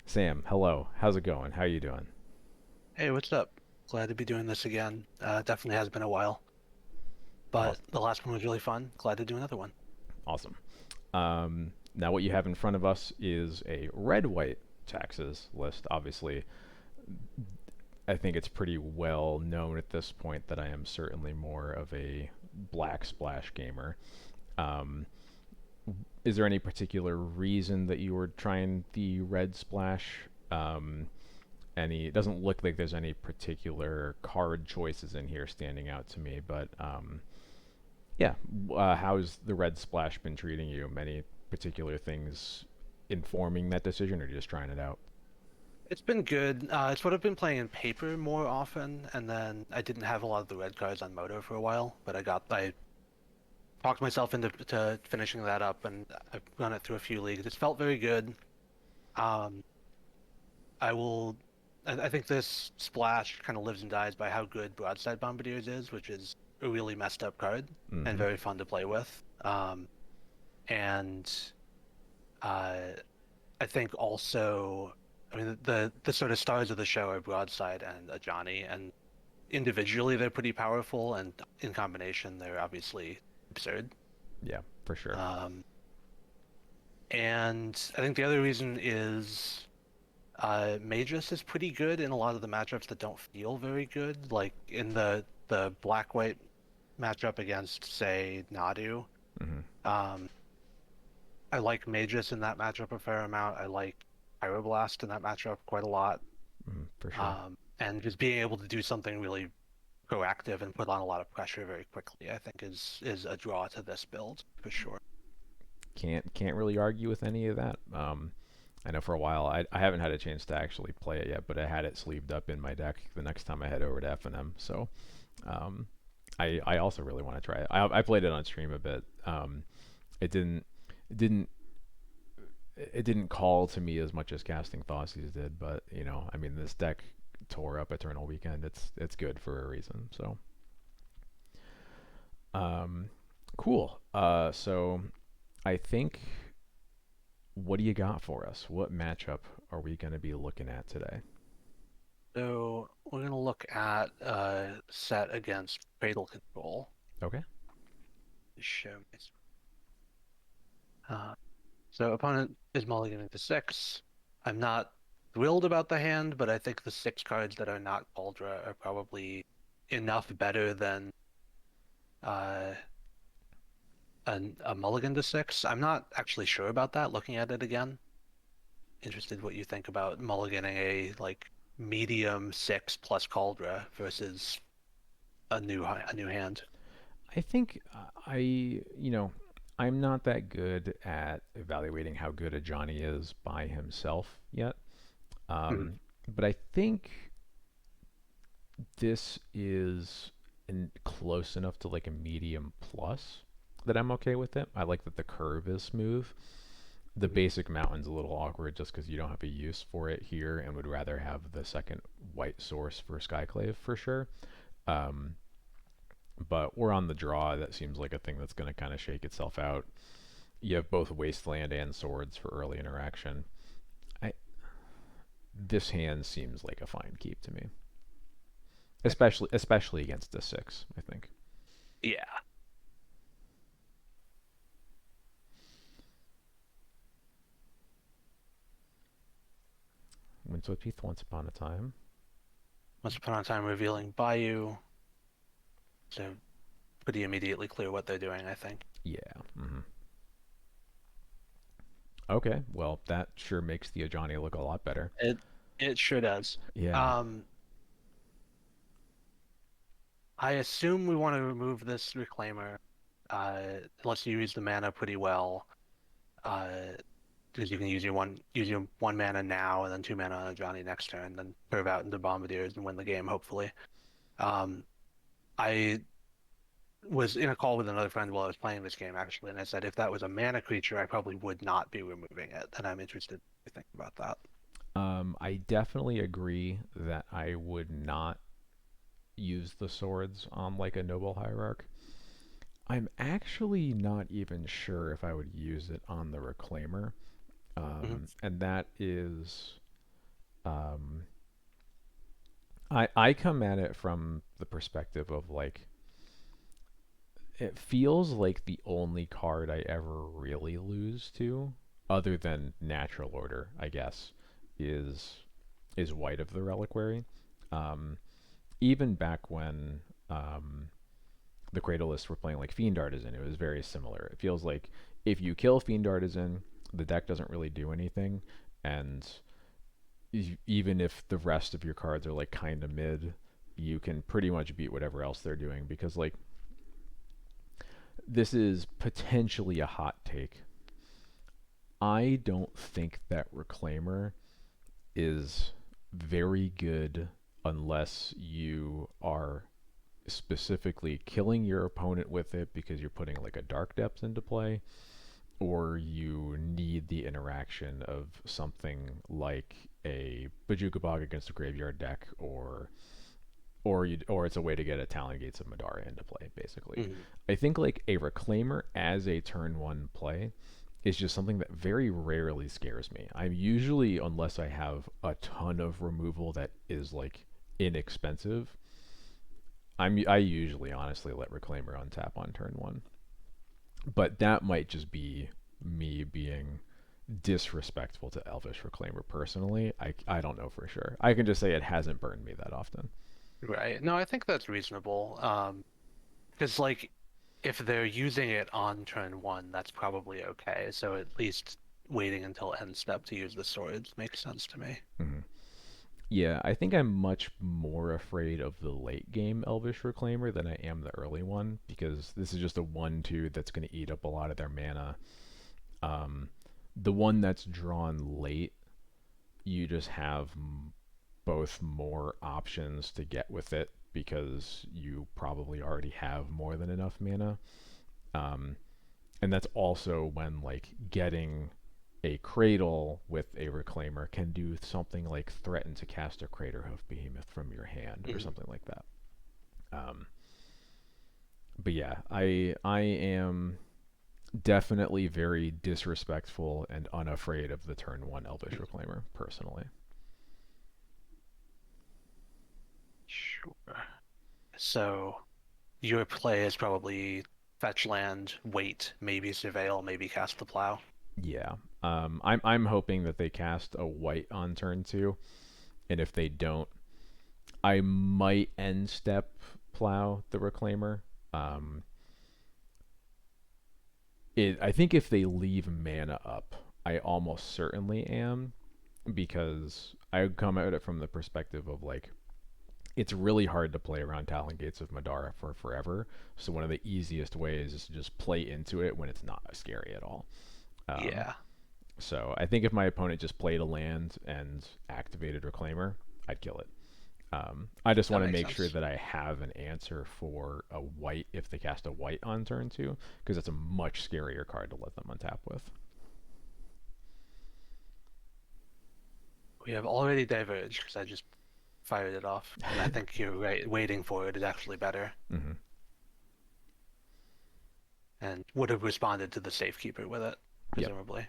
Sam, hello. How's it going? How you doing? Hey, what's up? Glad to be doing this again. Definitely has been a while, but Awesome. the last one was really fun. Glad to do another one. Awesome. Now what you have in front of us is a red-white taxes list. Obviously, I think it's pretty well known at this point that I am certainly more of a black splash gamer. Um, is there any particular reason that you were trying the red splash? Any? It doesn't look like there's any particular card choices in here standing out to me, but yeah. How's the red splash been treating you? Many particular things informing that decision, or just trying it out? It's been good. It's what I've been playing in paper more often, and then I didn't have a lot of the red cards on Moto for a while, but I talked myself into finishing that up, and I've run it through a few leagues. It's felt very good. Um, I will. I think this splash kind of lives and dies by how good Broadside Bombardiers is, which is a really messed up card and Mm-hmm. very fun to play with. And uh, I think also, I mean, the sort of stars of the show are Broadside and Ajani, and individually they're pretty powerful, and in combination they're obviously absurd. Yeah, for sure. Um, and I think the other reason is Magus is pretty good in a lot of the matchups that don't feel very good, like in the black-white matchup against, say, Nadu. Mm-hmm. Um, I like Magus in that matchup a fair amount. I like Pyroblast in that matchup quite a lot. Mm-hmm. For sure. And just being able to do something really proactive and put on a lot of pressure very quickly, I think is a draw to this build for sure. Can't really argue with any of that. I know for a while I haven't had a chance to actually play it yet, but I had it sleeved up in my deck the next time I head over to F&M. So um, I also really want to try it. I played it on stream a bit. It didn't it didn't call to me as much as Casting Thoughtseize did, but I mean, this deck tore up Eternal Weekend. It's good for a reason. So, um, cool. So I think, what do you got for us? What matchup are we going to be looking at today? So we're gonna look at set against Cradle Control. Okay. Show me. Uh, so opponent is mulliganing to six. I'm not thrilled about the hand, but I think the six cards that are not Cauldra are probably enough better than uh, a mulligan to six. I'm not actually sure about that. Looking at it again, interested what you think about mulliganing a like medium six plus Cauldra versus a new hand. I think I'm not that good at evaluating how good a Johnny is by himself yet. Mhm. But I think this is close enough to like a medium plus that I'm okay with it. I like that the curve is smooth. The Mhm. basic mountain's a little awkward just because you don't have a use for it here and would rather have the second white source for Skyclave for sure. Um, but we're on the draw. That seems like a thing that's going to kind of shake itself out. You have both Wasteland and Swords for early interaction. I This hand seems like a fine keep to me, especially against the six. I think. Yeah. Windswept Heath, Once Upon a Time. Once upon a time revealing Bayou, so pretty immediately clear what they're doing, I think. Yeah. Okay. Well, that sure makes the Ajani look a lot better. It sure does. Yeah. Um, I assume we want to remove this reclaimer, unless you use the mana pretty well. Uh, because you can use your one mana now and then two mana on Johnny next turn, then curve out into Bombardiers and win the game, hopefully. Um, I was in a call with another friend while I was playing this game actually, and I said if that was a mana creature, I probably would not be removing it, and I'm interested to think about that. I definitely agree that I would not use the swords on like a noble hierarch. I'm actually not even sure if I would use it on the reclaimer. Mhm. And that is Um, I come at it from the perspective of like it feels like the only card I ever really lose to, other than natural order, I guess, is White of the Reliquary. Um, Even back when the Cradleists were playing like Fiend Artisan, it was very similar. It feels like if you kill Fiend Artisan, the deck doesn't really do anything, and even if the rest of your cards are like kind of mid, you can pretty much beat whatever else they're doing because like this is potentially a hot take. I don't think that Reclaimer is very good unless you are specifically killing your opponent with it because you're putting like a Dark Depth into play, or you need the interaction of something like a Bajuka Bog against a graveyard deck, or it's a way to get a Talon Gates of Madara into play, basically. Mhm. I think like a Reclaimer as a turn one play is just something that very rarely scares me. I'm usually, unless I have a ton of removal that is like inexpensive, I usually honestly let Reclaimer untap on turn one. But that might just be me being disrespectful to Elvish Reclaimer personally. I don't know for sure. I can just say it hasn't burned me that often. Right. No, I think that's reasonable. Because like if they're using it on turn one, that's probably okay. So at least waiting until end step to use the swords makes sense to me. Mm-hmm. Yeah, I think I'm much more afraid of the late game Elvish Reclaimer than I am the early one because this is just a 1/2 that's going to eat up a lot of their mana. Um, the one that's drawn late, you just have both more options to get with it because you probably already have more than enough mana. Um, and that's also when like getting a Cradle with a Reclaimer can do something like threaten to cast a Craterhoof Behemoth from your hand or Mhm. something like that. Um, but yeah, I am definitely very disrespectful and unafraid of the turn one Elvish Reclaimer personally. Sure. So your play is probably fetch land, wait, maybe surveil, maybe cast the plow. Yeah, I'm hoping that they cast a white on turn two, and if they don't, I might end step plow the Reclaimer. Um, I think if they leave mana up, I almost certainly am because I come at it from the perspective of like it's really hard to play around Talon Gates of Madara for forever. So one of the easiest ways is to just play into it when it's not scary at all. Um, Yeah, so I think if my opponent just played a land and activated Reclaimer, I'd kill it. I just that want to makes make sure sense. that I have an answer for a white if they cast a white on turn two, because it's a much scarier card to let them untap with. We have already diverged because I just fired it off, and I think you're right. Waiting for it is actually better, Mm-hmm. and would have responded to the safekeeper with it, Yep. presumably.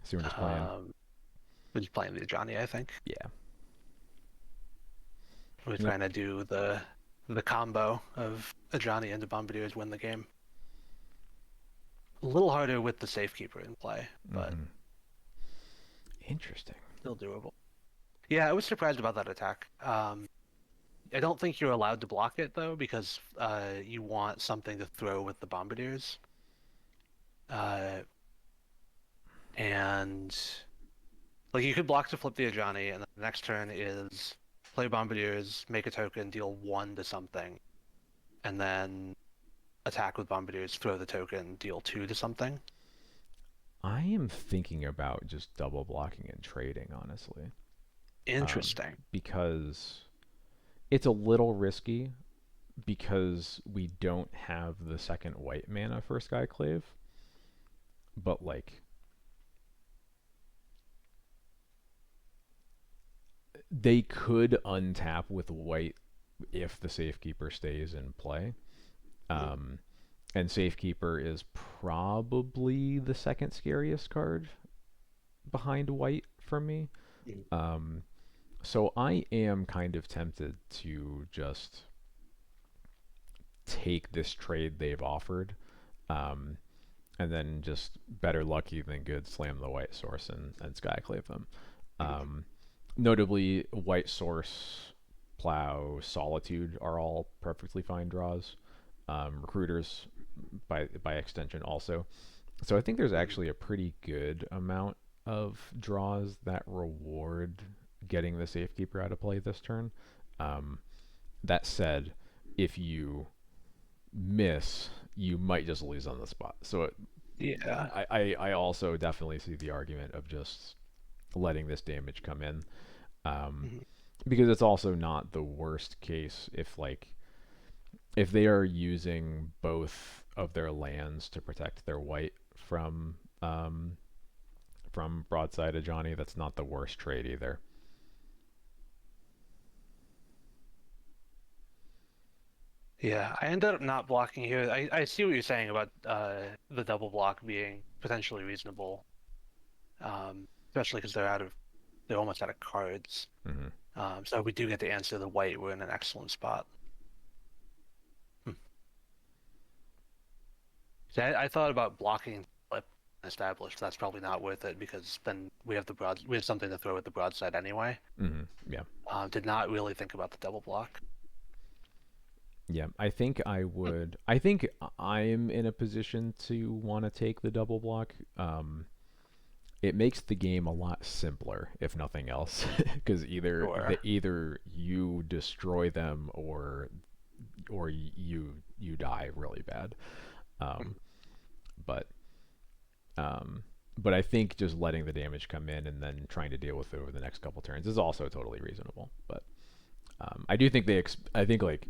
See what it's playing. We're just playing the Johnny, I think. Yeah. We're Yep. trying to do the combo of Ajani and the Bombardiers win the game. A little harder with the safekeeper in play, but Mm-hmm. Interesting. still doable. Yeah, I was surprised about that attack. I don't think you're allowed to block it though, because you want something to throw with the Bombardiers. Uh, and like you could block to flip the Ajani, and the next turn is play Bombardiers, make a token, deal one to something, and then attack with Bombardiers, throw the token, deal two to something. I am thinking about just double blocking and trading, honestly, Interesting. because it's a little risky because we don't have the second white mana for Skyclave, but like they could untap with white if the Safekeeper stays in play. Um, And Safekeeper is probably the second scariest card behind white for me. Mm. Um, so I am kind of tempted to just take this trade they've offered, um, and then just better lucky than good slam the white source and skyclave them. Mhm. Um, Notably, white source, plow, solitude are all perfectly fine draws. Recruiters, by extension, also. So I think there's Mhm. actually a pretty good amount of draws that reward getting the safekeeper out of play this turn. Um, that said, if you miss, you might just lose on the spot. So Yeah. I also definitely see the argument of just letting this damage come in, um, Mhm. because it's also not the worst case if they are using both of their lands to protect their white from broadside of Johnny. That's not the worst trade either. Yeah, I ended up not blocking here. I see what you're saying about the double block being potentially reasonable, especially because they're almost out of cards. Hmm. So if we do get to answer the white, we're in an excellent spot. Hmm. See, I thought about blocking flip and establish. That's probably not worth it because then we have something to throw at the broadside anyway. Hmm. Yeah. Did not really think about the double block. Yeah, I think I would. I think I'm in a position to want to take the double block. It makes the game a lot simpler, if nothing else, because Sure. either you destroy them or you die really bad. Um, but um, but I think just letting the damage come in and then trying to deal with it over the next couple turns is also totally reasonable. But I do think I think like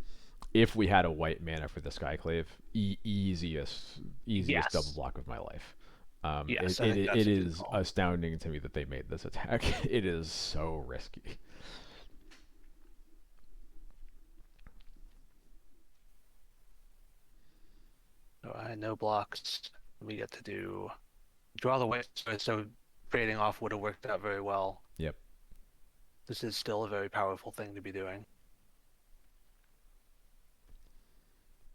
if we had a white mana for the Skyclave, easiest double Yes. block of my life. Yes, I think that's It a good is call. astounding to me that they made this attack. It is so risky. So I had no blocks. We get to do draw the white. So trading off would have worked out very well. Yep. This is still a very powerful thing to be doing.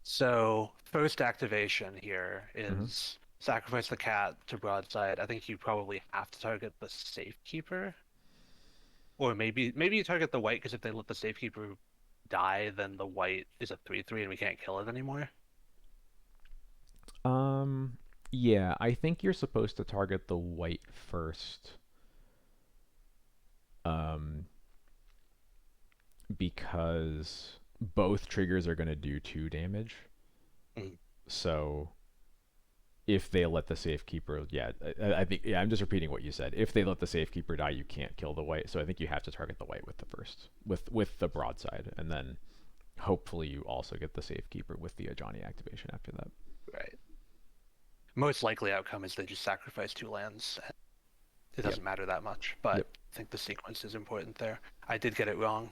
So first activation here Hmm. is sacrifice the cat to broadside. I think you probably have to target the safekeeper, or maybe you target the white because if they let the safekeeper die, then the white is a 3/3 and we can't kill it anymore. Um, yeah, I think you're supposed to target the white first, um, because both triggers are going to do 2 damage. Mm. So if they let the safekeeper, yeah, I think, yeah, I'm just repeating what you said. If they let the safekeeper die, you can't kill the white. So I think you have to target the white with the first, with the broadside, and then hopefully you also get the safekeeper with the Ajani activation after that. Right. Most likely outcome is they just sacrifice 2 lands. It Yep. doesn't matter that much, but Yep. I think the sequence is important there. I did get it wrong.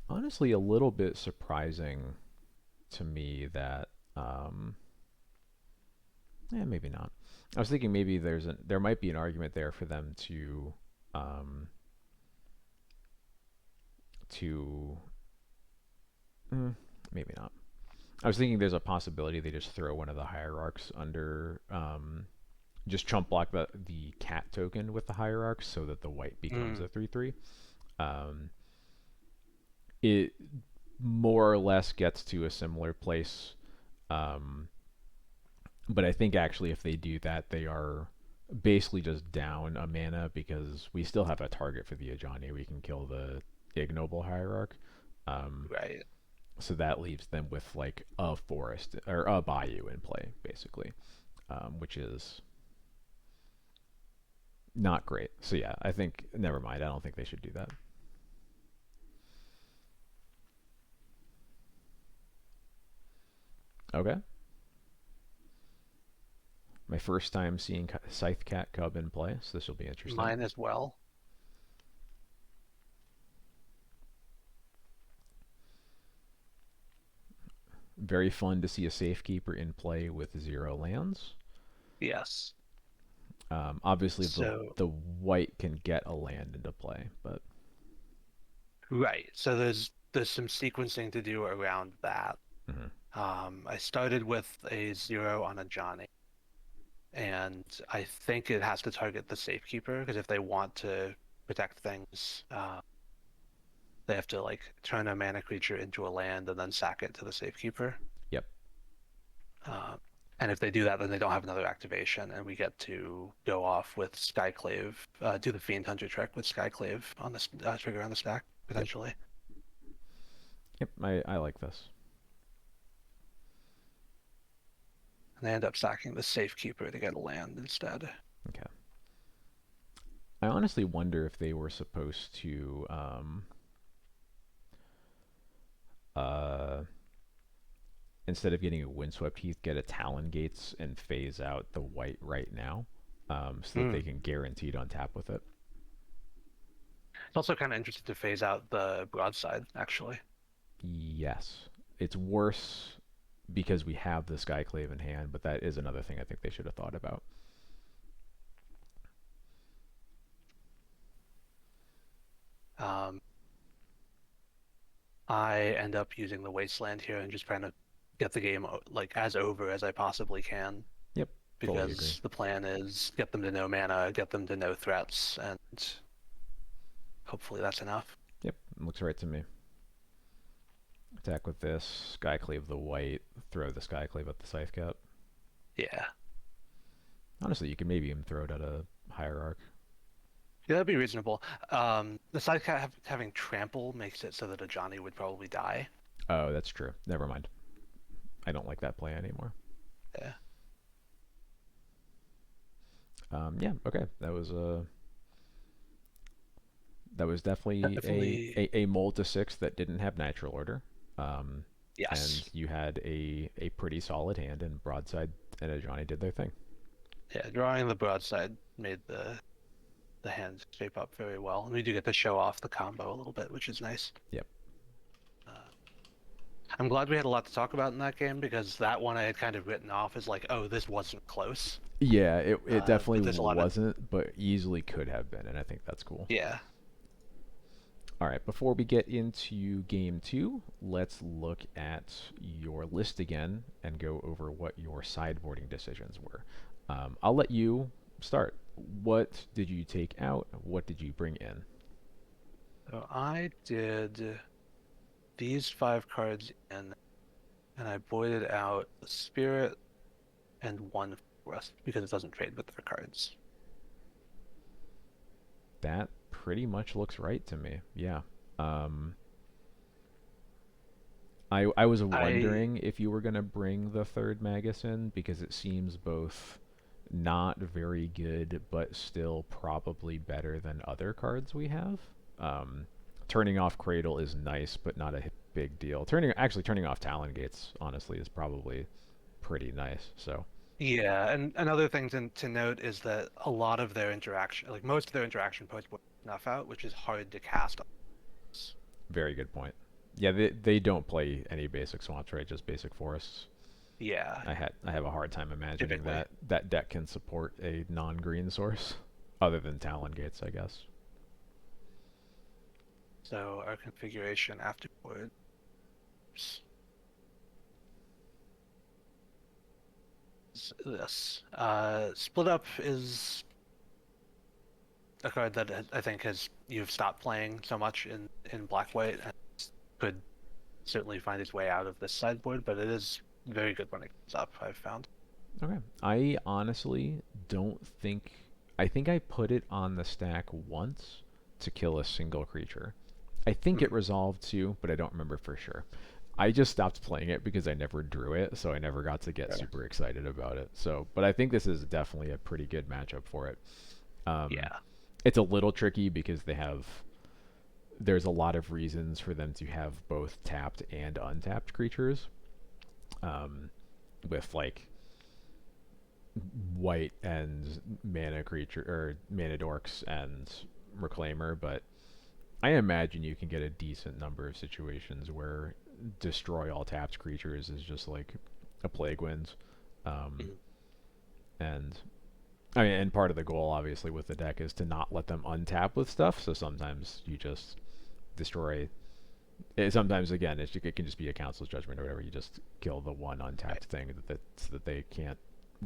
Honestly, a little bit surprising to me that, maybe not. I was thinking maybe there might be an argument there for them um, to, mm, maybe not. I was thinking there's a possibility they just throw one of the hierarchs under, just chump block the cat token with the hierarchs so that the white becomes Mm. a 3/3. Um, it more or less gets to a similar place, um, but I think actually if they do that, they are basically just down a mana because we still have a target for the Ajani. We can kill the ignoble hierarch. Um, Right. so that leaves them with like a forest or a bayou in play, basically, which is not great. So yeah, I think never mind. I don't think they should do that. Okay. My first time seeing Scythe Cat Cub in play, so this will be interesting. Mine as well. Very fun to see a Safekeeper in play with 0 lands. Yes. Obviously, So the white can get a land into play, but right. So there's some sequencing to do around that. mhm. I started with a 0 on a Johnny, and I think it has to target the Safekeeper because if they want to protect things, they have to like turn a mana creature into a land and then sack it to the Safekeeper. Yep. Uh, and if they do that, then they don't have another activation, and we get to go off with Skyclave, do the Fiend Hunter trick with Skyclave on the trigger on the stack, Yep. potentially. Yep. I like this. And they end up sacking the Safekeeper to get a land instead. Okay. I honestly wonder if they were supposed to uh, instead of getting a Windswept Heath, get a Talon Gates and phase out the white right now, so that they Mm. can guaranteed untap with it. It's also kind of interesting to phase out the broadside, actually. Yes, it's worse because we have the Skyclave in hand, but that is another thing I think they should have thought about. Um, I end up using the Wasteland here and just trying to get the game like as over as I possibly can Yep, fully agree. because the plan is get them to no mana, get them to no threats, and hopefully that's enough. Yep, looks right to me. Attack with this, Skyclave the white, throw the Skyclave at the Scythe Cap. Yeah. Honestly, you could maybe even throw it at a Hierarch. Yeah, that'd be reasonable. The sidecat having trample makes it so that a Johnny would probably die. Oh, that's true. Never mind. I don't like that play anymore. Yeah. Yeah, okay. That was definitely Definitely. a mold to 6 that didn't have natural order. Um, and Yes. you had a pretty solid hand, and Broadside and a Johnny did their thing. Yeah, drawing the broadside made the hand shape up very well. And we do get to show off the combo a little bit, which is nice. Yep. Uh, I'm glad we had a lot to talk about in that game because that one I had kind of written off as like, oh, this wasn't close. Yeah, it But definitely there's a lot of wasn't, but easily could have been, and I think that's cool. yeah. All right, before we get into game 2, let's look at your list again and go over what your sideboarding decisions were. I'll let you start. What did you take out? What did you bring in? So I did these 5 cards in, and I voided out the Spirit and 1 Forest because it doesn't trade with their cards. That pretty much looks right to me. Yeah. Um, I was I wondering if you were going to bring the third Magus in because it seems both not very good but still probably better than other cards we have. Um, Turning off Cradle is nice but not a big deal. Turning off Talon Gates honestly is probably pretty nice. So yeah, and another thing to note is that a lot of their interaction, like most of their interaction posts were snuff out, which is hard to cast on this. very good point. Yeah, they don't play any basic swamps, right? Just basic forests. Yeah, I have a hard time imagining typically. that that deck can support a non-green source, other than Talon Gates, I guess. So our configuration afterwards is this. Split Up is a card that I think has you've stopped playing so much in black white and could certainly find its way out of this sideboard, but it is very good when it comes up, I've found. Okay. I honestly don't think. I think I put it on the stack once to kill a single creature. I think it Hmm. resolved too, but I don't remember for sure. I just stopped playing it because I never drew it, so I never got to get Sure. super excited about it. So, but I think this is definitely a pretty good matchup for it. Um, Yeah. it's a little tricky because there's a lot of reasons for them to have both tapped and untapped creatures. Um, with like white and mana creature or mana dorks and reclaimer, but I imagine you can get a decent number of situations where destroy all tapped creatures is just like a plague winds. Um, Mhm. and I mean, and part of the goal, obviously, with the deck is to not let them untap with stuff. So sometimes you just destroy. Sometimes again, it can just be a council's judgment or whatever. You just kill the one Right. untapped thing so that they can't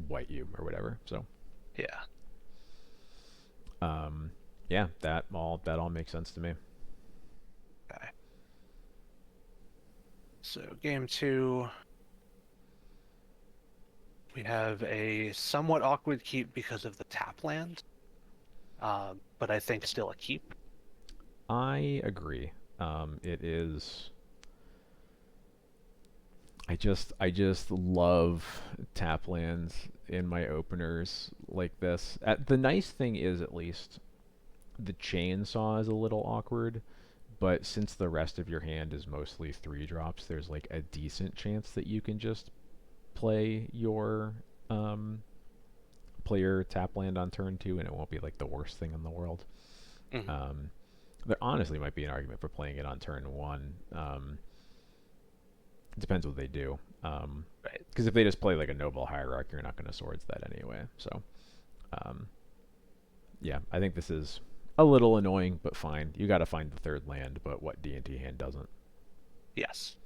white you or whatever. So Yeah. um, yeah, that all makes sense to me. Okay. So game two, we have a somewhat awkward keep because of the tap land, but I think still a keep. I agree. It is. I just love tap lands in my openers like this. The nice thing is, at least, the chainsaw is a little awkward, but since the rest of your hand is mostly 3 drops, there's like a decent chance that you can just play your um, play your tap land on turn 2, and it won't be like the worst thing in the world. Mhm. Um, there honestly might be an argument for playing it on turn 1. It depends what they do. Right. Because if they just play like a noble hierarch, you're not going to swords that anyway. So, um, yeah, I think this is a little annoying, but fine. You got to find the third land, but what D&T hand doesn't? Yes.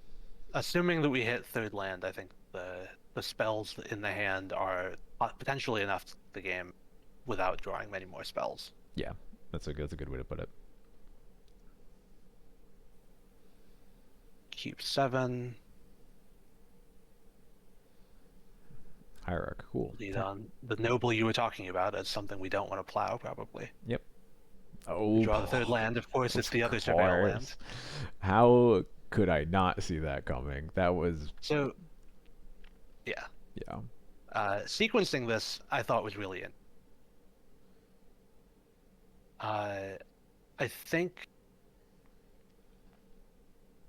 Assuming that we hit third land, I think the spells in the hand are potentially enough to the game without drawing many more spells. Yeah, that's a good way to put it. Keep 7, Hierarch, cool. lead on the noble you were talking about as something we don't want to plow, probably. Yep. We Oh, draw the third land, of course, it's of the other surveil land. course. How could I not see that coming? That was So, yeah. yeah. Sequencing this, I thought was really in. Uh, I think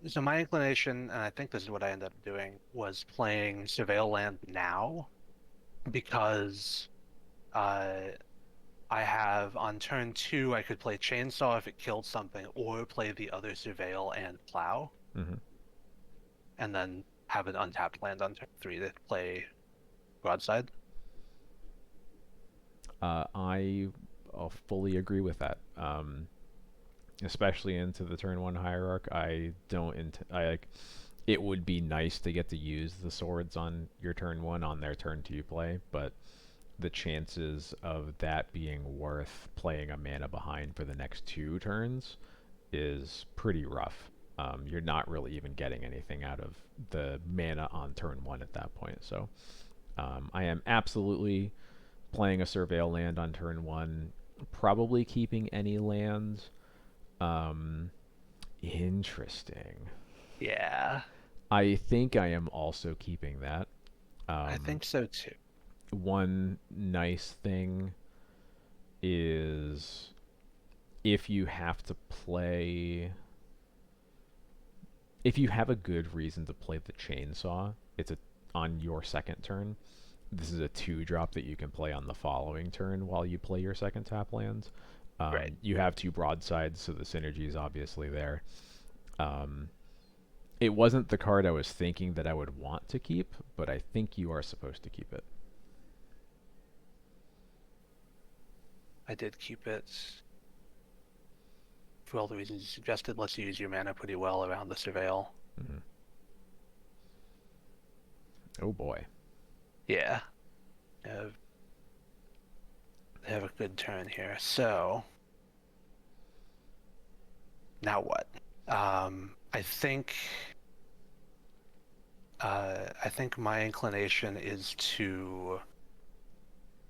so. My inclination, and I think this is what I ended up doing, was playing Surveil Land now because uh, I have on turn 2 I could play Chainsaw if it killed something, or play the other Surveil and Plow, hmm and then have an untapped land on turn 3 to play Broadside. I fully agree with that. Especially into the turn 1 hierarch. I don't. I like. It would be nice to get to use the swords on your turn 1 on their turn 2 play, but the chances of that being worth playing a mana behind for the next 2 turns is pretty rough. You're not really even getting anything out of the mana on turn 1 at that point. So I am absolutely playing a Surveil land on turn 1, probably keeping any lands. Um, Interesting. Yeah, I think I am also keeping that. I Um, think so too. One nice thing is if you have to play, if you have a good reason to play the chainsaw, it's a on your second turn. This is a 2 drop that you can play on the following turn while you play your second tap lands. Right. You have 2 broadsides, so the synergy is obviously there. Um, it wasn't the card I was thinking that I would want to keep, but I think you are supposed to keep it. I did keep it for all the reasons you suggested. Let's use your mana pretty well around the Surveil. hmm Oh boy. Yeah. Have have a good turn here. So now what? I think my inclination is to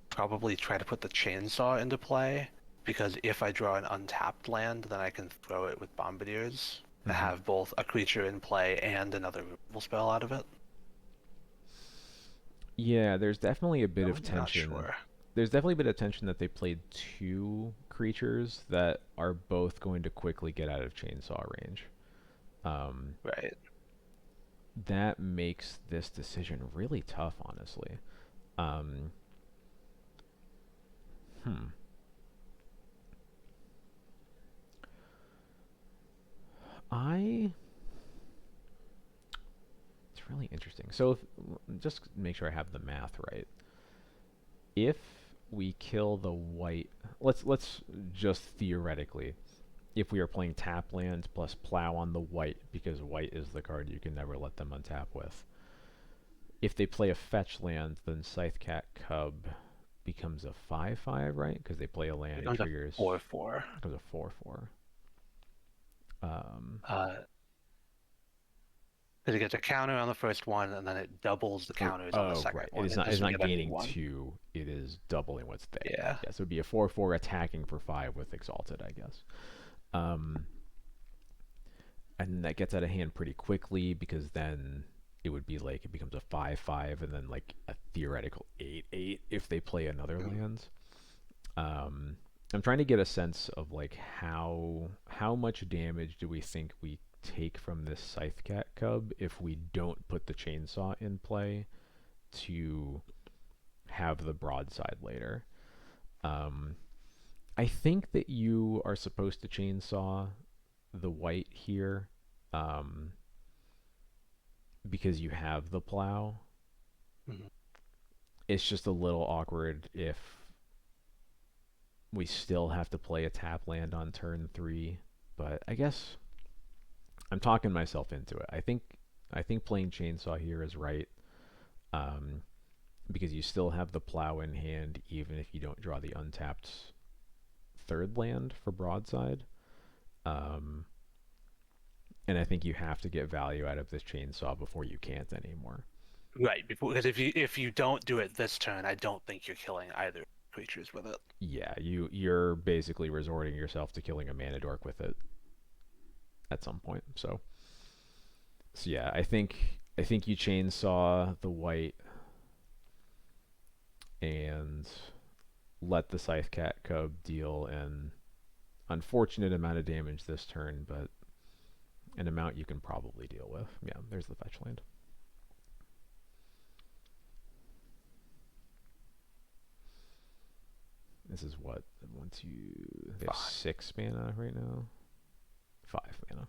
probably try to put the chainsaw into play because if I draw an untapped land, then I can throw it with bombardiers and hmm have both a creature in play and another removal spell out of it. Yeah, there's definitely a bit So of I'm not tension. sure. There's definitely a bit of tension that they played 2 creatures that are both going to quickly get out of chainsaw range. Um, Right. that makes this decision really tough, honestly. Um, Hmm. I. It's really interesting. So, just make sure I have the math right. If we kill the white, let's just theoretically, if we are playing tap land plus plow on the white, because white is the card you can never let them untap with. If they play a fetch land, then Scythecat Cub becomes a 5/5, right? Because they play a It land, it becomes a triggers. 4/4. It becomes a 4/4. Um, Uh, because it gets a counter on the first one, and then it doubles the or counters on the oh, second right. It one. is It not. It's doesn't not get a new gaining one. 2. It is doubling what's there. Yeah. Yeah, so it'd be a 4/4 attacking for 5 with Exalted, I guess. Um, and that gets out of hand pretty quickly because then it would be like it becomes a 5/5 and then like a theoretical 8/8 if they play another Mhm. land. Um, I'm trying to get a sense of like how much damage do we think we take from this Scythecat Cub if we don't put the chainsaw in play to have the broadside later. Um, I think that you are supposed to chainsaw the white here, um, because you have the plow. Mhm. It's just a little awkward if we still have to play a tap land on turn 3. But I guess I'm talking myself into it. I think playing chainsaw here is right, um, because you still have the plow in hand even if you don't draw the untapped third land for broadside. Um, and I think you have to get value out of this chainsaw before you can't anymore. Right, because if you don't do it this turn, I don't think you're killing either creatures with it. Yeah, you're basically resorting yourself to killing a mana dork with it at some point. So yeah, I think you chainsaw the white and let the Scythecat Cub deal an unfortunate amount of damage this turn, but an amount you can probably deal with. Yeah, there's the fetch land. This is what, once you, they have 5. 6 mana right now, 5 mana,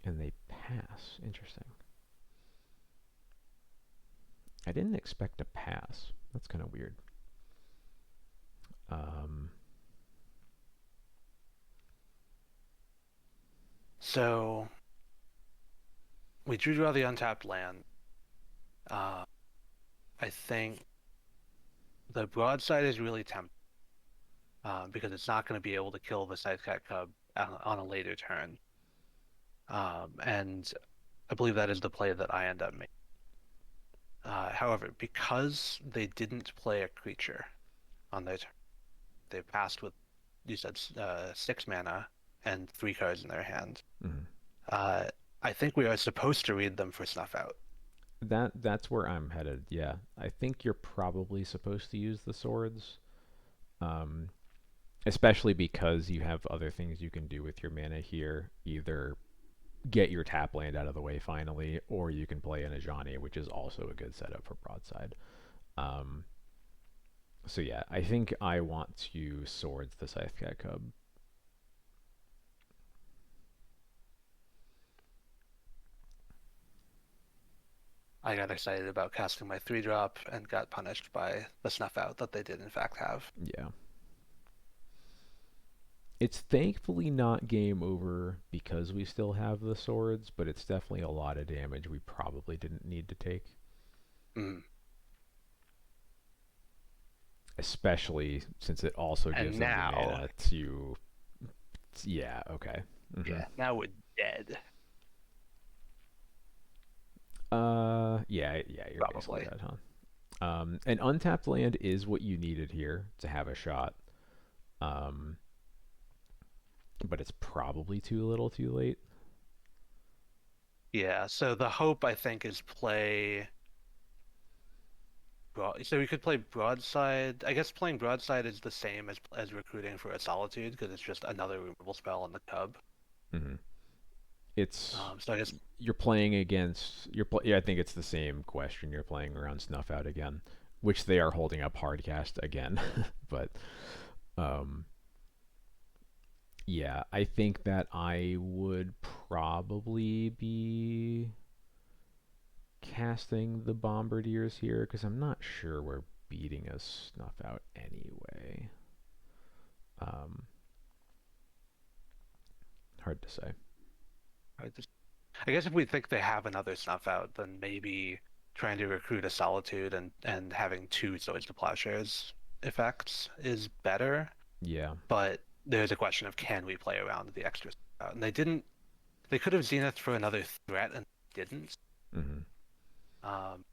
and they pass. Interesting. I didn't expect a pass. That's kind of weird. Um, So we drew draw the untapped land. Uh, I think the broadside is really tempting because it's not going to be able to kill the Scythecat Cub on a later turn. And I believe that is the play that I end up making. However, because they didn't play a creature on their turn, they passed with, you said, 6 mana and 3 cards in their hand. mhm. Uh, I think we are supposed to read them for snuff out. That's where I'm headed. Yeah, I think you're probably supposed to use the swords, um, especially because you have other things you can do with your mana here. Either get your tap land out of the way finally, or you can play an Ajani, which is also a good setup for broadside. Um, so yeah, I think I want to swords the Scythecat Cub. I got excited about casting my 3-drop and got punished by the snuff out that they did in fact have. Yeah. It's thankfully not game over because we still have the swords, but it's definitely a lot of damage we probably didn't need to take. Mm. Especially since it also gives And them the now, mana to. Yeah, okay. Hmm. yeah, now we're dead, Yeah, you're basically probably. dead, huh? An untapped land is what you needed here to have a shot. Um, but it's probably too little too late. Yeah, so the hope I think is play so we could play broadside. I guess playing broadside is the same as recruiting for a solitude because it's just another removal spell on the cub. Hmm. It's So I guess you're playing against yeah, I think it's the same question. You're playing around Snuff Out again. which they are holding up hardcast again. But um, yeah, I think that I would probably be casting the Bombardiers here because I'm not sure we're beating a Snuff Out anyway. Um, Hard to say. I guess if we think they have another snuff out, then maybe trying to recruit a solitude and having two Swords to Plowshares effects is better. Yeah. But there's a question of can we play around the extra snuff out? And they didn't. They could have Zenith for another threat and didn't. Hmm. Um,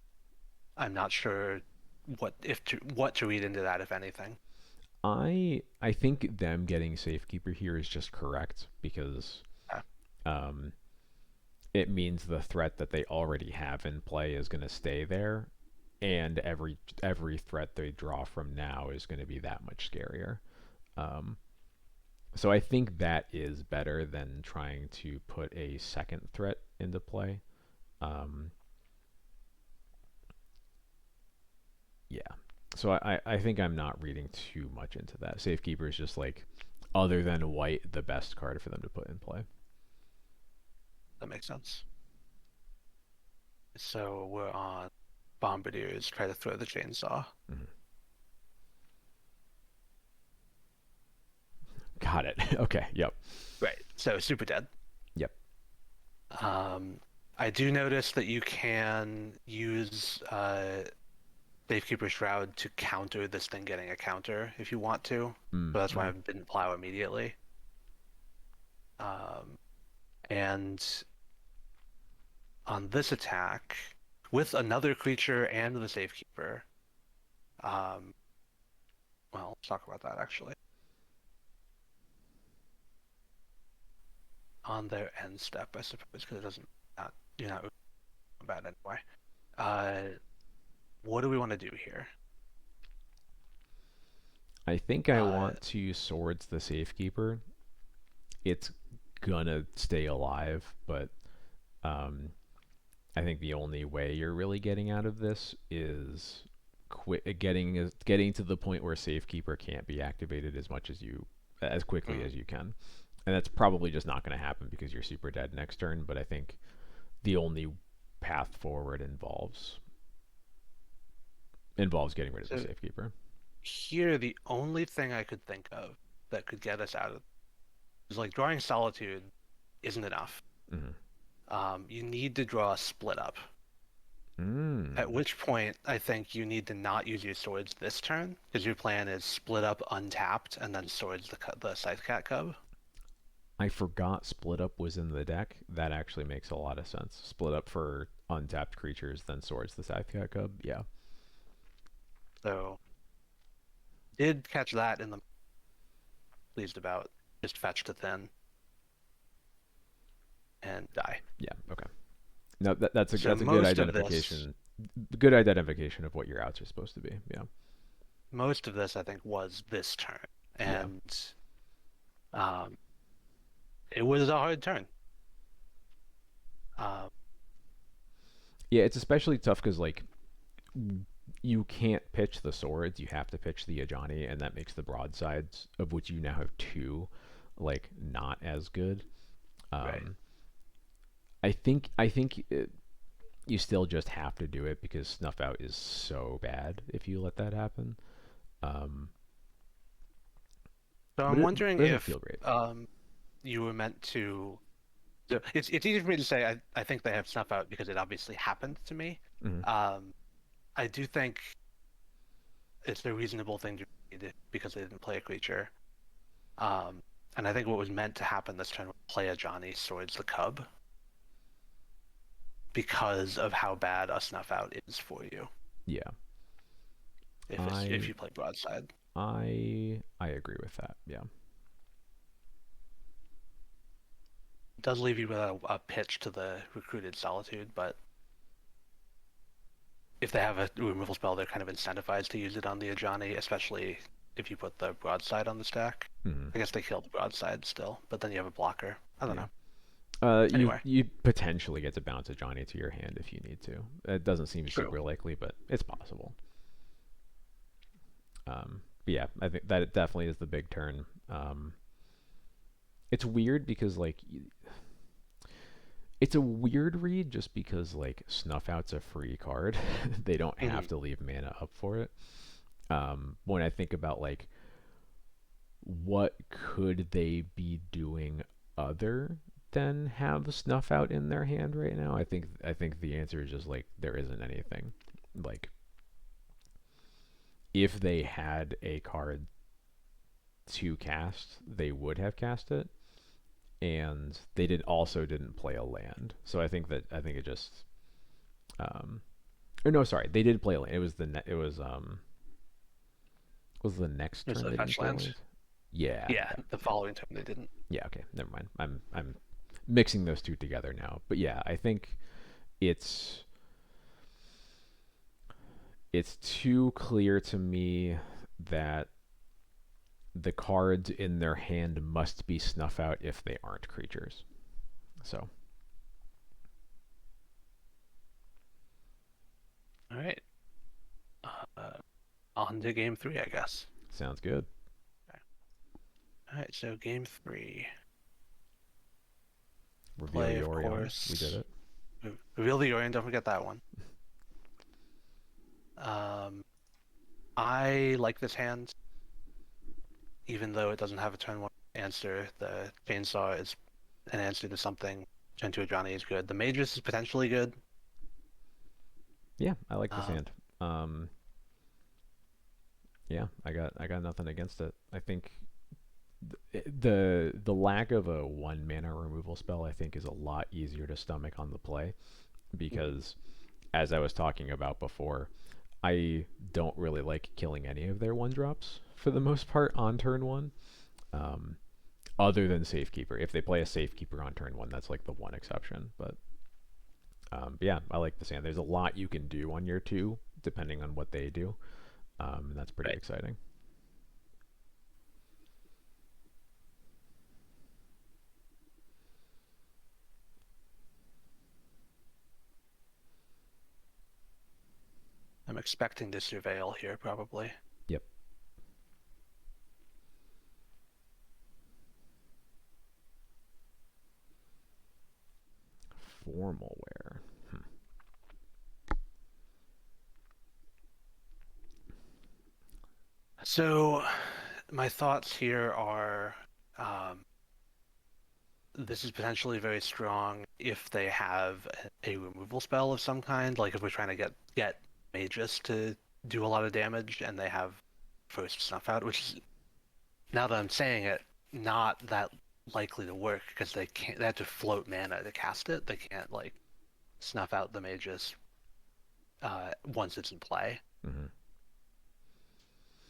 I'm not sure what to read into that, if anything. I think them getting Safekeeper here is just correct because Uh, um, it means the threat that they already have in play is going to stay there, and every threat they draw from now is going to be that much scarier. Um, so I think that is better than trying to put a second threat into play. Um, yeah. So I think I'm not reading too much into that. Safekeeper is just like, other than white, the best card for them to put in play. that makes sense. So we're on Bombardiers. Try to throw the chainsaw. Hmm. Got it. Okay. Yep. Right. So super dead. Yep. Um, I do notice that you can use Safekeeper Shroud to counter this thing getting a counter if you want to. So that's why I Mm-hmm. didn't plow immediately. Um, and on this attack, with another creature and the Safekeeper, um, well, let's talk about that actually. On their end step, I suppose, because it doesn't not you're not bad anyway. Uh, what do we want to do here? I think I Uh, want to Swords the Safekeeper. It's gonna stay alive, but um, I think the only way you're really getting out of this is getting to the point where Safekeeper can't be activated as quickly mm. as you can, and that's probably just not going to happen because you're super dead next turn. But I think the only path forward involves getting rid of the So Safekeeper. here, the only thing I could think of that could get us out of is like drawing Solitude isn't enough. Mm-hmm. You need to draw a split up. At Mm. which point, I think you need to not use your swords this turn because your plan is split up untapped and then swords the Scythecat Cub. I forgot Split Up was in the deck. That actually makes a lot of sense. Split Up for untapped creatures, then Swords the Scythecat Cub. Yeah. So did catch that in the pleased about. Just fetch to thin and die. Yeah. Okay. No, So that's a good most of this, identification. Good identification of what your outs are supposed to be. Yeah. most of this, I think, was this turn, Yeah. and um, it was a hard turn. Um, Yeah. It's especially tough because like you can't pitch the swords. You have to pitch the Ajani, and that makes the broadsides, of which you now have two, like not as good. right. Um, you still just have to do it because Snuff Out is so bad if you let that happen. Um, So but I'm it wondering but it doesn't if feel great. you were meant to. So it's easy for me to say I think they have snuff out because it obviously happened to me. Hmm. Um, I do think it's a reasonable thing to read because they didn't play a creature. Um, and I think what was meant to happen this turn was play a Johnny Swords the Cub because of how bad a snuff out is for you Yeah, if I you play broadside. I agree with that. Yeah, It does leave you with a pitch to the recruited Solitude, but if they have a removal spell, they're kind of incentivized to use it on the Ajani, especially if you put the broadside on the stack. hmm I guess they kill the broadside still, but then you have a blocker. I don't yeah. know. You Anyway, you potentially get to bounce a Johnny to your hand if you need to. It doesn't seem true. super likely, but it's possible. But yeah, I think that it definitely is the big turn. It's weird because like it's a weird read just because like Snuff Out's a free card. They don't have Mhm. to leave mana up for it. When I think about like what could they be doing other than have Snuff Out in their hand right now, I think the answer is just like there isn't anything. Like if they had a card to cast, they would have cast it, and they didn't play a land. So I think it just or no, sorry, they did play a land. It was was the next There's turn the they didn't fetch play a land. land. Yeah, Yeah, yeah, the following turn they didn't. yeah. Okay, never mind. I'm mixing those two together now. But yeah, I think it's it's too clear to me that the cards in their hand must be Snuff Out if they aren't creatures. So All right. Uh, on to game three, I guess. sounds good. Okay. All right, so game three. Reveal Play, of Yorion. We did course. it. Reveal the Orion, don't forget that one. Um, I like this hand, even though it doesn't have a turn one answer. The Chainsaw is an answer to something. Turn two Ajani is good. The Magus is potentially good. Yeah, I like this Um, hand. Um, yeah, I got nothing against it. I think the lack of a one mana removal spell I think is a lot easier to stomach on the play mhm. because as I was talking about before, I don't really like killing any of their one drops for the most part on turn one. Um, Other than Safekeeper, if they play a Safekeeper on turn one, that's like the one exception. But yeah, I like this hand. There's a lot you can do on your two depending on what they do, and that's pretty Right. exciting. I'm expecting to Surveil here, probably. Yep. Formal wear. So, my thoughts here are um, this is potentially very strong if they have a removal spell of some kind. Like if we're trying to get Magus to do a lot of damage, and they have first Snuff Out, which is, now that I'm saying it, not that likely to work because they can't. They have to float mana to cast it. They can't like snuff out the Magus once it's in play. Mm-hmm.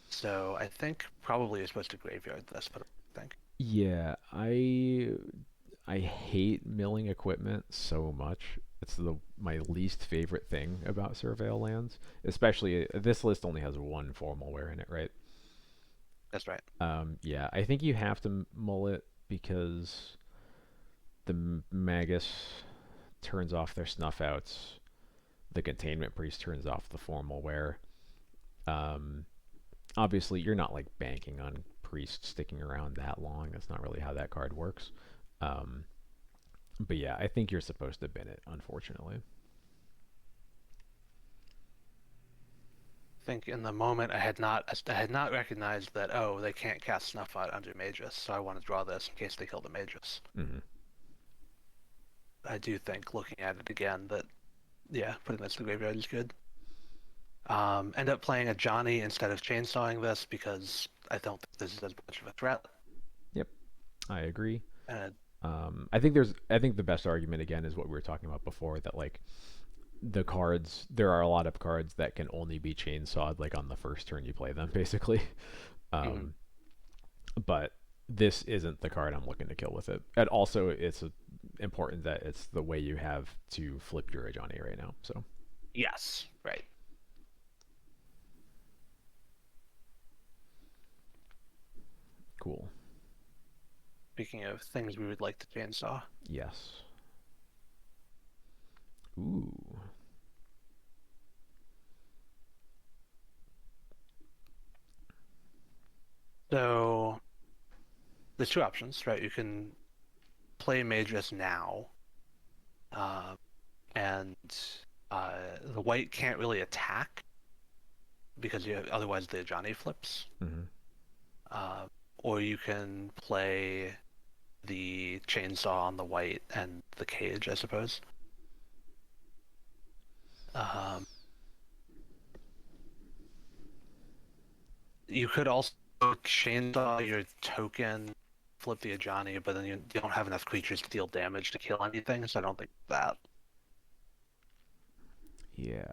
So I think probably you're supposed to graveyard this, but I think. Yeah, I hate milling equipment so much. It's the my least favorite thing about Surveil lands. Especially this list only has one formal wear in it, right? That's right. Yeah, I think you have to mull it because the Magus turns off their snuff outs. The Containment Priest turns off the formal wear. Um, Obviously, you're not like banking on Priest sticking around that long. That's not really how that card works. Um, but yeah, I think you're supposed to bin it, unfortunately. I think in the moment I had not recognized that, oh, they can't cast Snuff Out under Magus, so I want to draw this in case they kill the Magus. Mm-hmm. I do think looking at it again that, yeah, putting this in the graveyard is good. End up playing a Johnny instead of chainsawing this because I don't think this is as much of a threat. Yep, I agree. And I think the best argument again is what we were talking about before, that like the cards, there are a lot of cards that can only be chainsawed like on the first turn you play them, basically. mhm. Um, but this isn't the card I'm looking to kill with it. And also, it's important that it's the way you have to flip your Ajani right now. So Yes, right. cool. Speaking of things we would like to chainsaw, Yes. Ooh. So there's two options, right? You can play Magus now, uh, and the white can't really attack because otherwise the Johnny flips. Hmm. Uh, or you can play the chainsaw on the white and the cage, I suppose. Um, you could also chainsaw your token, flip the Ajani, but then you don't have enough creatures to deal damage to kill anything, so I don't think that. Yeah,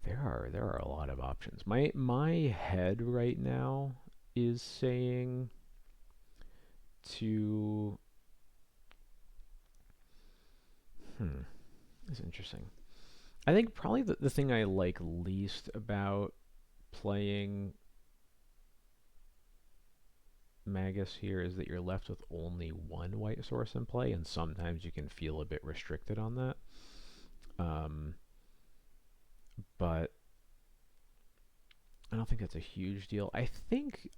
there are a lot of options. My head right now is saying to hmm, it's interesting. I think probably the thing I like least about playing Magus here is that you're left with only one white source in play, and sometimes you can feel a bit restricted on that. Um, but I don't think that's a huge deal. I think,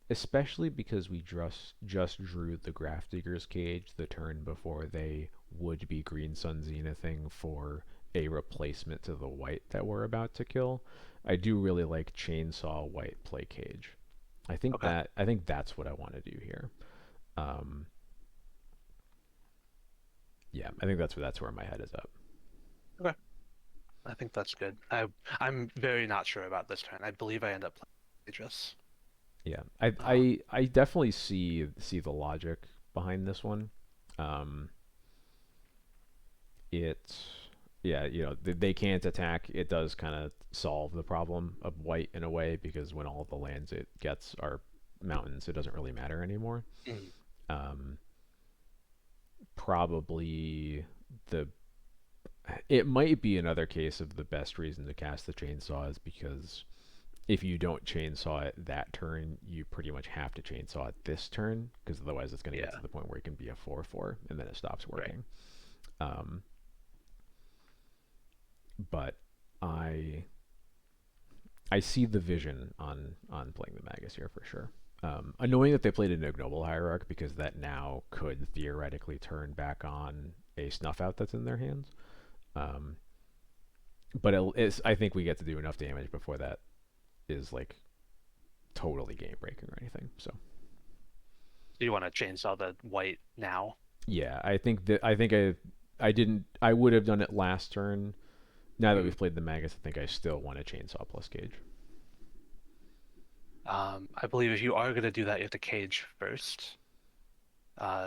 especially because we just drew the Grafdigger's Cage the turn before they would be Green Sun Zenithing for a replacement to the white that we're about to kill. I do really like Chainsaw White play Cage. Okay. I think that's what I want to do here. Um, yeah, I think that's where my head is up. Okay. I think that's good. I'm very not sure about this turn. I believe I end up playing Aegis. Yeah, Um, I definitely see the logic behind this one. Um, it yeah, they can't attack. It does kind of solve the problem of white in a way because when all the lands it gets are mountains, it doesn't really matter anymore. mm, Um, probably the it might be another case of the best reason to cast the chainsaw is because if you don't chainsaw it that turn, you pretty much have to chainsaw it this turn because otherwise it's going to get yeah, to the point where it can be a 4/4 and then it stops right. working. Um, but I I see the vision on playing the Magus here for sure. Annoying that they played an ignoble hierarch because that now could theoretically turn back on a snuff out that's in their hands. Um, but I think we get to do enough damage before that is like totally game breaking or anything. So Do you want to chainsaw the white now? yeah, I didn't I would have done it last turn. Now that Mm. we've played the Magus, I think I still want a chainsaw plus cage. I believe if you are going to do that, you have to cage first.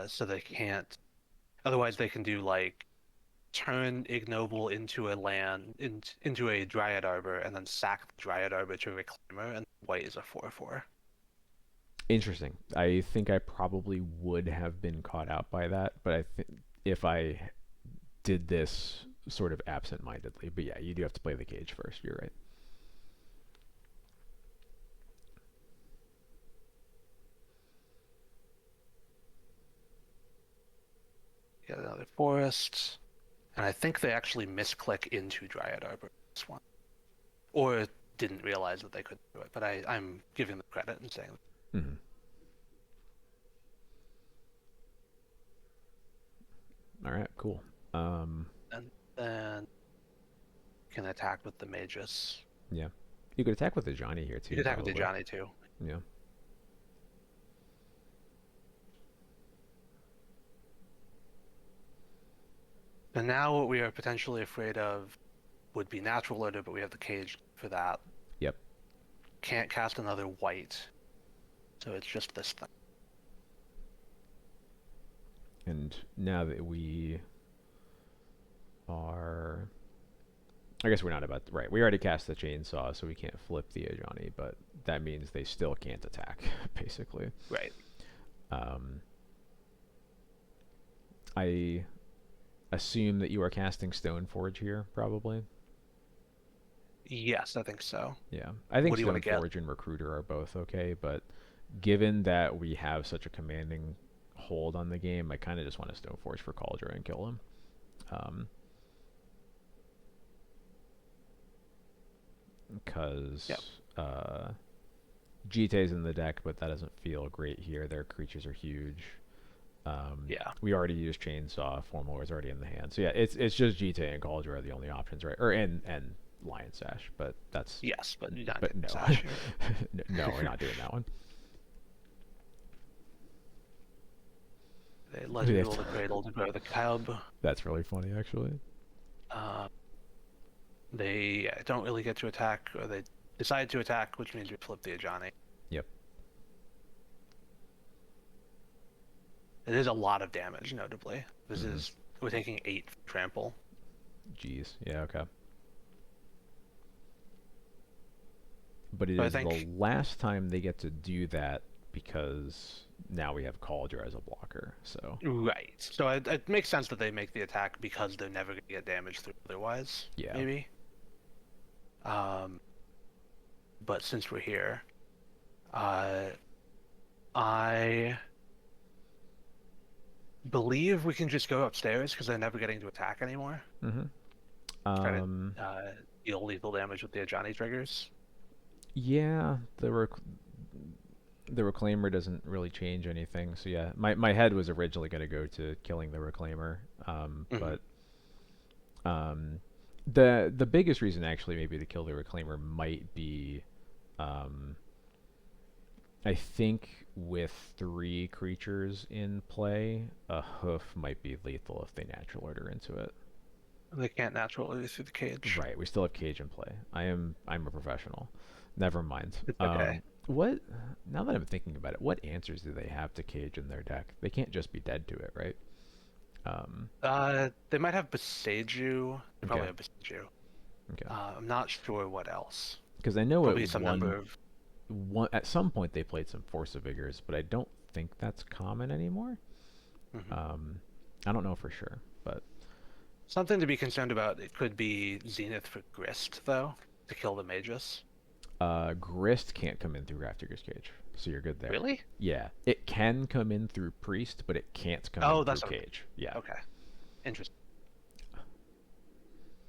So they can't. Otherwise, they can do like turn ignoble into a into a Dryad Arbor and then sack the Dryad Arbor to a Reclaimer, and white is a 4/4. Interesting. I think I probably would have been caught out by that, but I think if I did this sort of absent-mindedly, but yeah, you do have to play the cage first. You're right. Get another forest. And I think they actually misclick into Dryad Arbor this one. Or didn't realize that they couldn't do it, but I'm giving them credit and saying. Mm-hmm. All right, cool. Um, And then can attack with the Magus. yeah, you could attack with the Johnny here You too, could attack with the probably. Johnny too. Yeah. And now what we are potentially afraid of would be natural order, but we have the cage for that. Yep. Can't cast another white, so it's just this thing. And now that we are, I guess we're not about right. We already cast the chainsaw, so we can't flip the Ajani, but that means they still can't attack, basically. Right. Um, I assume that you are casting Stoneforge here, probably. Yes, I think so. Yeah, I think What do you want to get? Stoneforge and Recruiter are both okay, but given that we have such a commanding hold on the game, I kind of just want to Stoneforge for Cauldron and kill him. Um, Yep. because GT's in the deck, but that doesn't feel great here. Their creatures are huge. Yeah. We already used Chainsaw. Formal is already in the hand. So yeah, it's just GTA and Cauldron are the only options, right? Or and Lion Sash, but that's Yes, but you're not but getting no, Sash here. no, we're not doing that one. They let you duel the Cradle to grow the Cub. That's really funny, actually. Uh, they don't really get to attack, or they decide to attack, which means you flip the Ajani. Yep. It is a lot of damage, notably. This Mhm. is we're taking 8 trample. Jeez. Yeah. Okay. But it So I is the think last time they get to do that because now we have Cauldron as a blocker. So right. So it makes sense that they make the attack because they're never going to get damaged through otherwise. yeah. Maybe. But since we're here, uh, I believe we can just go upstairs because they're never getting to attack anymore. Mm-hmm. Try to deal lethal damage with the Ajani triggers. Yeah, the Reclaimer doesn't really change anything. So yeah, my head was originally going to go to killing the Reclaimer, Mm-hmm. but the biggest reason actually maybe to kill the Reclaimer might be, um, I think with 3 creatures in play, a hoof might be lethal if they natural order into it. They can't naturally through the cage. Right, we still have cage in play. I'm a professional. Never mind. It's okay. What? Now that I'm thinking about it, what answers do they have to cage in their deck? They can't just be dead to it, right? Um, They might have Beseju. They okay, probably have Beseju. okay. I'm not sure what else. Because I know Probably some number of. one at some point they played some Force of Vigors, but I don't think that's common anymore. Mhm. Um, I don't know for sure, but Something to be concerned about. It could be Zenith for Grist, though, to kill the Magus. Grist can't come in through Raftigger's Cage, so you're good there. Really? Yeah, it can come in through Priest, but it can't come in Oh, through that's okay. Cage. Yeah. Okay. Interesting.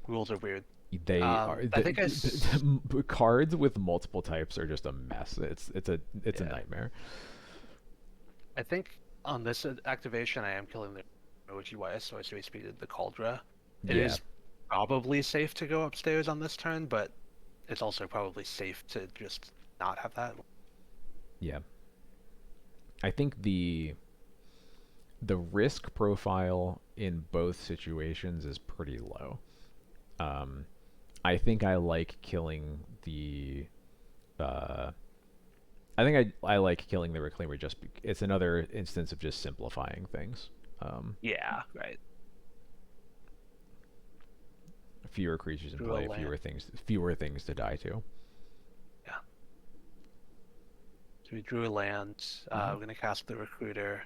Rules are weird. They are I think the cards with multiple types are just a mess. It's a yeah. nightmare. I think on this activation, I am killing the which is why I so speeded the Cauldra. It Yeah, is probably safe to go upstairs on this turn, but it's also probably safe to just not have that. yeah. I think the risk profile in both situations is pretty low. Um, I think I like killing the. Uh, I think I like killing the Reclaimer just. It's another instance of just simplifying things. Um, Yeah, right. Fewer creatures in Drew a play, land. fewer things to die to. Yeah. So we drew a land. Hmm. We're gonna cast the Recruiter.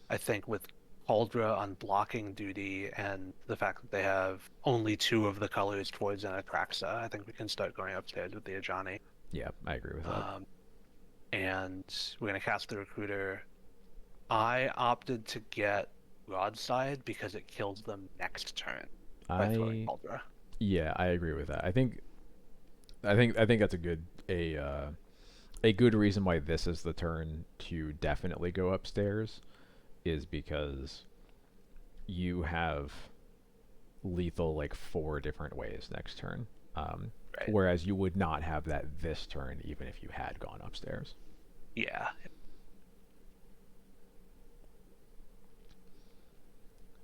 I think with Cauldra on blocking duty and the fact that they have only 2 of the colors towards an Atraxa, I think we can start going upstairs with the Ajani. Yeah, I agree with that. Um, and we're gonna cast the Recruiter. I opted to get Broadside because it kills them next turn by throwing I Cauldra. Yeah, I agree with that. I think that's a good reason why this is the turn to definitely go upstairs is because you have lethal like 4 different ways next turn. Right. Whereas you would not have that this turn even if you had gone upstairs. Yeah.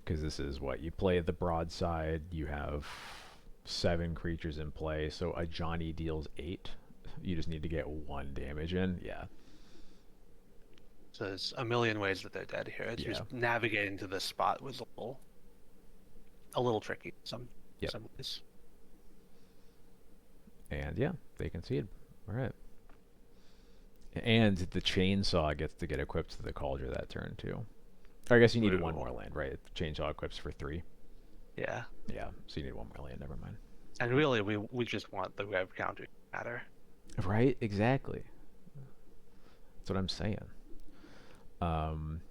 Because this is what you play the broadside. You have 7 creatures in play, so a Johnny deals 8. You just need to get 1 damage in. Yeah, So there's a million ways that they're dead here. It's yeah, just navigating to this spot was a little tricky yep. some ways. And yeah, they concede. All right. And the chainsaw gets to get equipped to the cauldron that turn too. Or I guess you need 1 True. more land, right? The chainsaw equips for 3. Yeah. Yeah, so you need 1 more land. Never mind. And really we just want the rev counter to matter. Right? Exactly. That's what I'm saying. Um,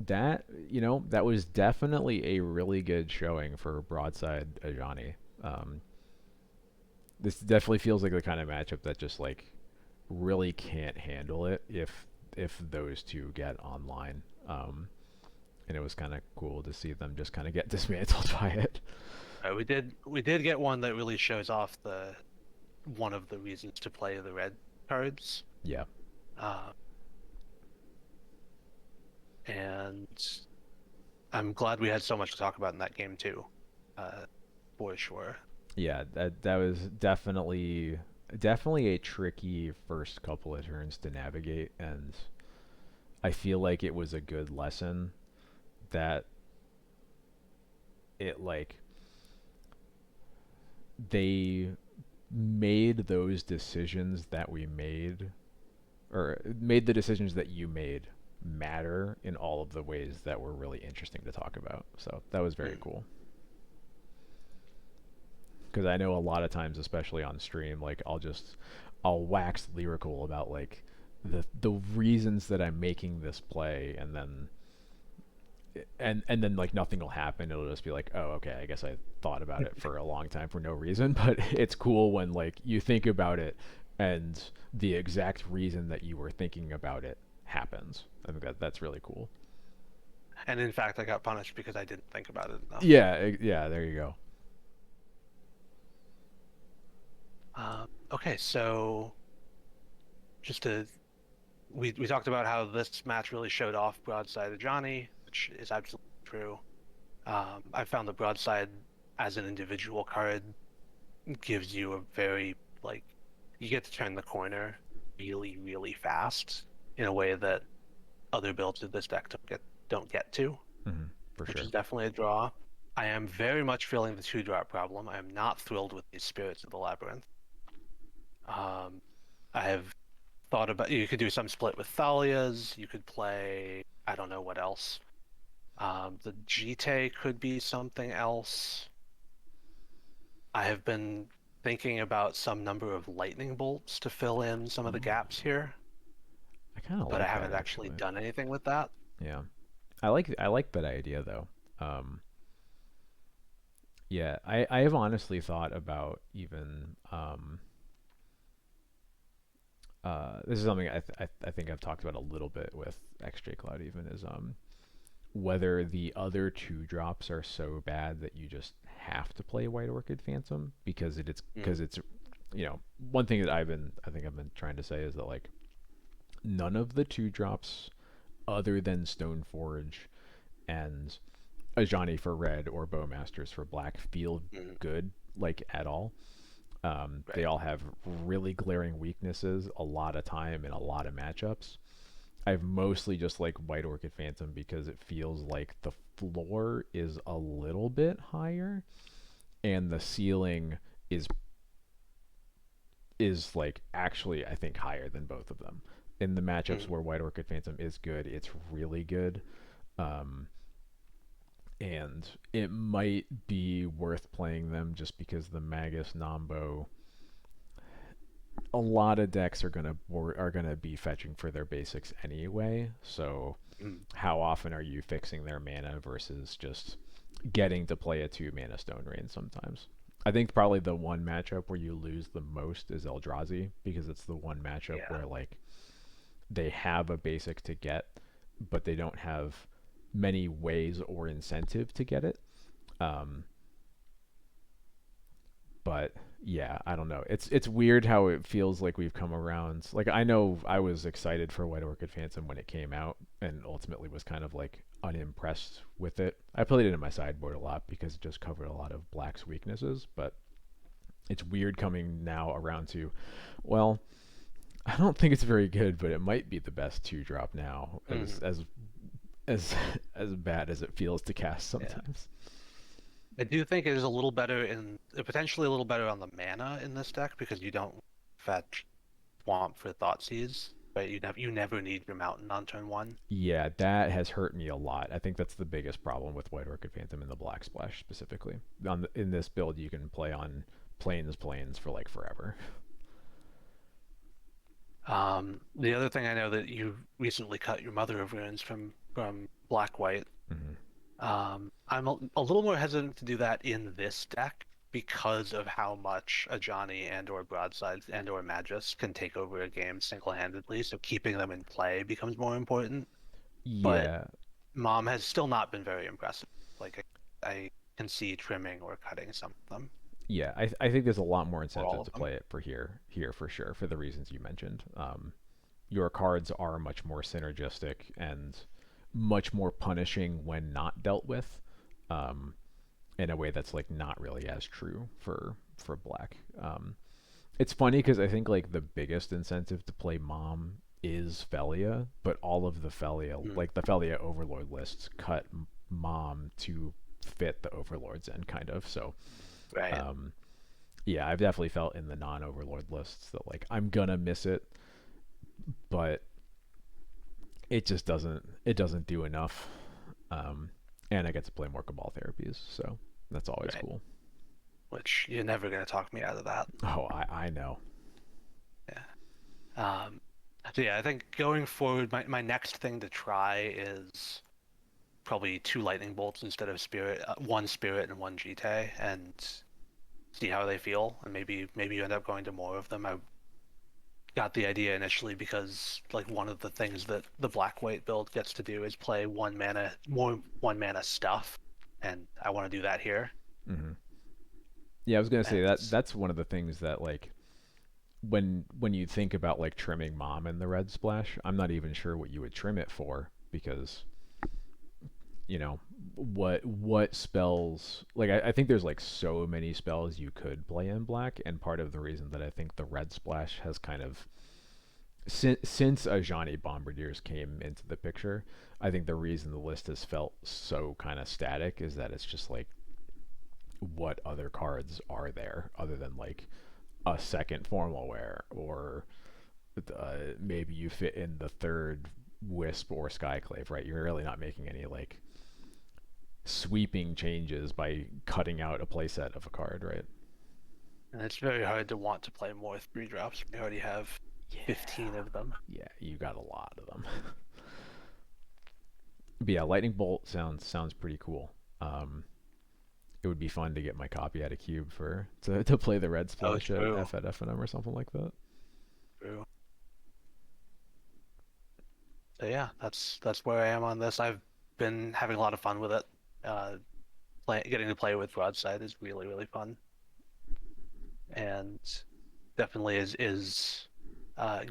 that was definitely a really good showing for broadside Ajani. This definitely feels like the kind of matchup that just like really can't handle it if those two get online. And it was kind of cool to see them just kind of get dismantled by it. We did get one that really shows off the one of the reasons to play the red cards. Yeah. Uh, and I'm glad we had so much to talk about in that game too, uh, for sure. Yeah, that was definitely a tricky first couple of turns to navigate, and I feel like it was a good lesson that it like they made those decisions that we made, or made the decisions that you made matter in all of the ways that were really interesting to talk about. So that was very Mm. cool. Because I know a lot of times, especially on stream, like I'll wax lyrical about like the reasons that I'm making this play, and then like nothing will happen. It'll just be like, oh, okay, I guess I thought about it for a long time for no reason. But it's cool when like you think about it and the exact reason that you were thinking about it happens. I think that's really cool. And in fact, I got punished because I didn't think about it enough. Yeah, there you go. Okay, so just to we talked about how this match really showed off Broadside of Johnny, which is absolutely true. I found the Broadside as an individual card gives you a very like you get to turn the corner really, really fast in a way that other builds of this deck don't get to, For which sure. is definitely a draw. I am very much feeling the two drop problem. I am not thrilled with these Spirits of the Labyrinth. Um, I have thought about you could do some split with Thalias. You could play I don't know what else. The Jite could be something else. I have been thinking about some number of lightning bolts to fill in some of the gaps here, I kind of but I like that haven't actually actually. done anything with that. Yeah, I like that idea though. Um, yeah, I have honestly thought about even this is something I think I've talked about a little bit with XJ Cloud even is whether the other two drops are so bad that you just have to play White Orchid Phantom because Mm, it's one thing that I think I've been trying to say is that like none of the two drops other than Stoneforge and Ajani for red or Bowmasters for black feel mm, good like at all. They right. all have really glaring weaknesses a lot of time in a lot of matchups. I've mostly just like White Orchid Phantom because it feels like the floor is a little bit higher and the ceiling is is like actually I think higher than both of them. In the matchups Mm. where White Orchid Phantom is good, it's really good. Um, and it might be worth playing them just because the Magus Nombo, a lot of decks are gonna be fetching for their basics anyway. So Mm. how often are you fixing their mana versus just getting to play a 2 mana Stone Rain sometimes? I think probably the one matchup where you lose the most is Eldrazi because it's the one matchup Yeah. where like they have a basic to get, but they don't have many ways or incentive to get it. Um, but yeah, I don't know. It's weird how it feels like we've come around. Like I know I was excited for White Orchid Phantom when it came out, and ultimately was kind of like unimpressed with it. I played it in my sideboard a lot because it just covered a lot of Black's weaknesses, but it's weird coming now around to, well, I don't think it's very good, but it might be the best two drop now, Mm. as as bad as it feels to cast Yeah. sometimes. I do think it is a little better potentially a little better on the mana in this deck because you don't fetch Swamp for Thoughtseize, but you never need your Mountain on turn one. Yeah, that has hurt me a lot. I think that's the biggest problem with White Orchid Phantom in the Black Splash specifically. In this build, you can play on planes for like forever. The other thing I know that you recently cut your Mother of Runes from Black White. Hmm. I'm a little more hesitant to do that in this deck because of how much a Johnny and or Broadside and or Magus can take over a game single-handedly, so keeping them in play becomes more important. But Yeah, Mom has still not been very impressive. Like I can see trimming or cutting some of them, yeah. I think there's a lot more or all incentive of to them. play it for here for sure, for the reasons you mentioned. Your cards are much more synergistic and much more punishing when not dealt with, um, in a way that's like not really as true for black. It's funny because I think like the biggest incentive to play Mom is Felia, but all of the Felia, Mm, like the Felia Overlord lists, cut Mom to fit the Overlords in, kind of. So, right. um, yeah, I've definitely felt in the non-Overlord lists that like I'm gonna miss it, but it doesn't do enough. Um, and I get to play more Cabal therapies, so that's always Right. cool. Which you're never gonna talk me out of that. Oh, I know. Yeah. Um, so yeah, I think going forward, my next thing to try is probably two lightning bolts instead of spirit, one spirit and one Jite, and see how they feel. And maybe you end up going to more of them. I got the idea initially because like one of the things that the black white build gets to do is play more one mana stuff, and I want to do that here. Hmm. Yeah, I was gonna say And that that's one of the things that like when you think about like trimming Mom in the red splash, I'm not even sure what you would trim it for because you know what spells like I think there's like so many spells you could play in black, and part of the reason that I think the red splash has kind of since Ajani Bombardiers came into the picture, I think the reason the list has felt so kind of static is that it's just like what other cards are there other than like a second formal wear or maybe you fit in the third wisp or skyclave, right? You're really not making any like sweeping changes by cutting out a playset of a card, right? it's very hard to want to play more three drops. We already have Yeah, 15 of them. yeah, you got a lot of them. But yeah, lightning bolt sounds pretty cool. Um, it would be fun to get my copy out of Cube for to play the red Oh, splash at true, F at FNM or something like that. true. So yeah, that's where I am on this. I've been having a lot of fun with it. Getting to play with Broadside is really fun, and definitely is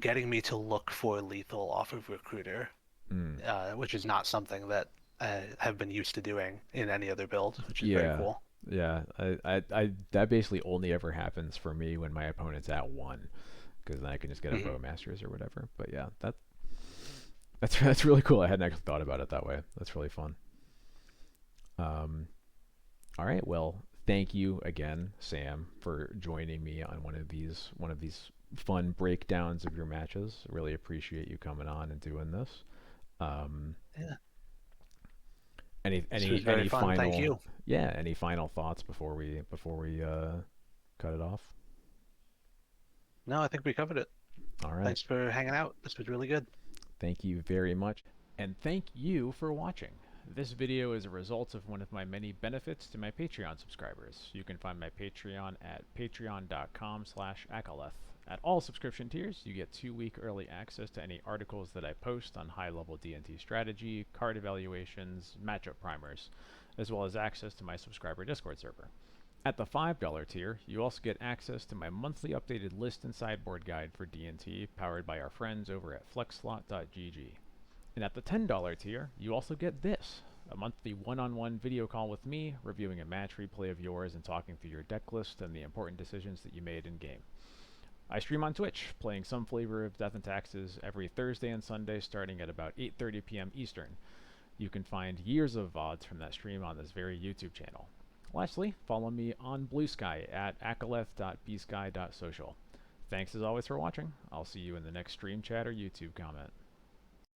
getting me to look for lethal off of Recruiter, Mm. which is not something that I have been used to doing in any other build, which is very Yeah, cool. yeah. That basically only ever happens for me when my opponent's at one, because then I can just get a Hmm. Bowmasters or whatever. But yeah, that's really cool. I hadn't actually thought about it that way. That's really fun. Um, all right. Well, thank you again, Sam, for joining me on one of these fun breakdowns of your matches. Really appreciate you coming on and doing this. Um, Yeah, any this was any very any fun. Thank final you. yeah any final thoughts before we cut it off? No, I think we covered it. All right. Thanks for hanging out. This was really good. Thank you very much. And thank you for watching. This video is a result of one of my many benefits to my Patreon subscribers. You can find my Patreon at patreon.com/akaleth. At all subscription tiers, you get 2-week early access to any articles that I post on high-level D&T strategy, card evaluations, matchup primers, as well as access to my subscriber Discord server. At the $5 tier, you also get access to my monthly updated list and sideboard guide for D&T, powered by our friends over at flexslot.gg. And at the $10 tier, you also get this, a monthly one-on-one video call with me, reviewing a match replay of yours and talking through your deck list and the important decisions that you made in-game. I stream on Twitch, playing some flavor of Death and Taxes every Thursday and Sunday starting at about 8:30 p.m. Eastern. You can find years of VODs from that stream on this very YouTube channel. Lastly, follow me on Blue Sky at akaleth.bsky.social. Thanks as always for watching. I'll see you in the next stream chat or YouTube comment.